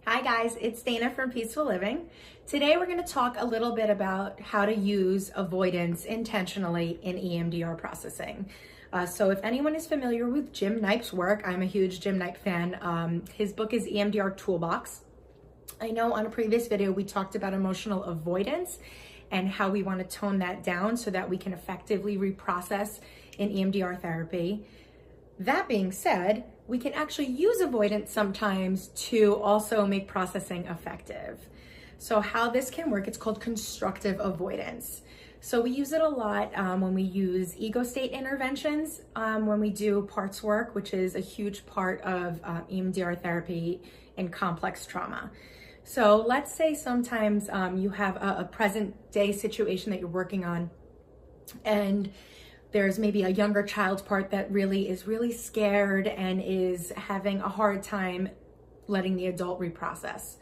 Hi guys, it's Dana from Peaceful Living. Today we're going to talk a little bit about how to use avoidance intentionally in EMDR processing. So if anyone is familiar with Jim Knipe's work, I'm a huge Jim Knipe fan. His book is EMDR Toolbox. I know on a previous video we talked about emotional avoidance and how we want to tone that down so that we can effectively reprocess in EMDR therapy. That being said, we can actually use avoidance sometimes to also make processing effective. So how this can work, it's called constructive avoidance. So we use it a lot when we use ego state interventions, when we do parts work, which is a huge part of EMDR therapy in complex trauma. So let's say sometimes you have a present day situation that you're working on, and there's maybe a younger child part that is really scared and is having a hard time letting the adult reprocess.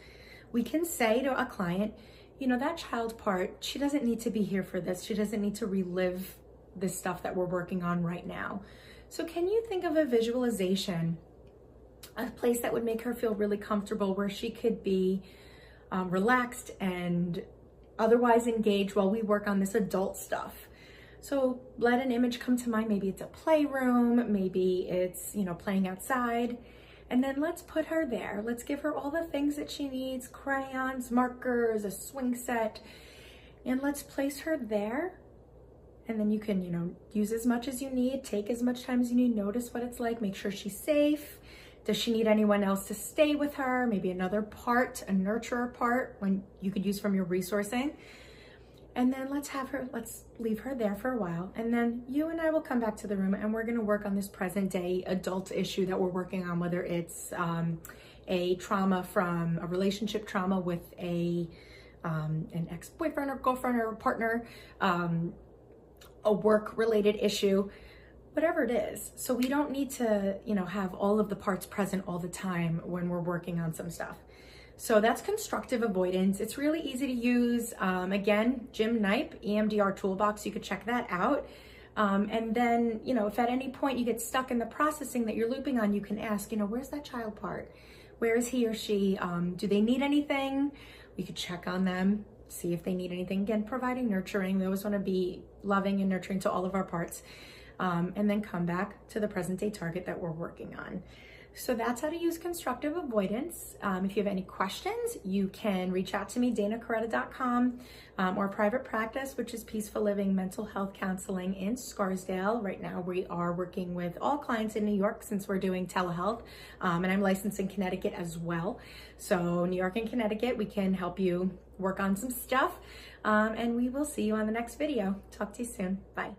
We can say to a client, you know, that child part, she doesn't need to be here for this. She doesn't need to relive this stuff that we're working on right now. So can you think of a visualization, a place that would make her feel really comfortable where she could be relaxed and otherwise engaged while we work on this adult stuff? So let an image come to mind. Maybe it's a playroom, maybe it's, playing outside. And then let's put her there. Let's give her all the things that she needs, crayons, markers, a swing set, and let's place her there. And then you can, use as much as you need, take as much time as you need, notice what it's like, make sure she's safe. Does she need anyone else to stay with her? Maybe another part, a nurturer part, when you could use from your resourcing. And then let's leave her there for a while. And then you and I will come back to the room and we're gonna work on this present day adult issue that we're working on, whether it's a trauma from a relationship trauma with an ex-boyfriend or girlfriend or partner, a work-related issue, whatever it is. So we don't need to, have all of the parts present all the time when we're working on some stuff. So that's constructive avoidance. It's really easy to use. Again, Jim Knipe, EMDR Toolbox, you could check that out. And then, if at any point you get stuck in the processing that you're looping on, you can ask, where's that child part? Where is he or she? Do they need anything? We could check on them, see if they need anything. Again, providing nurturing. We always want to be loving and nurturing to all of our parts. And then come back to the present day target that we're working on. So that's how to use constructive avoidance. If you have any questions, you can reach out to me, danacoretta.com, or private practice, which is Peaceful Living Mental Health Counseling in Scarsdale. Right now, we are working with all clients in New York since we're doing telehealth, and I'm licensed in Connecticut as well. So New York and Connecticut, we can help you work on some stuff, and we will see you on the next video. Talk to you soon. Bye.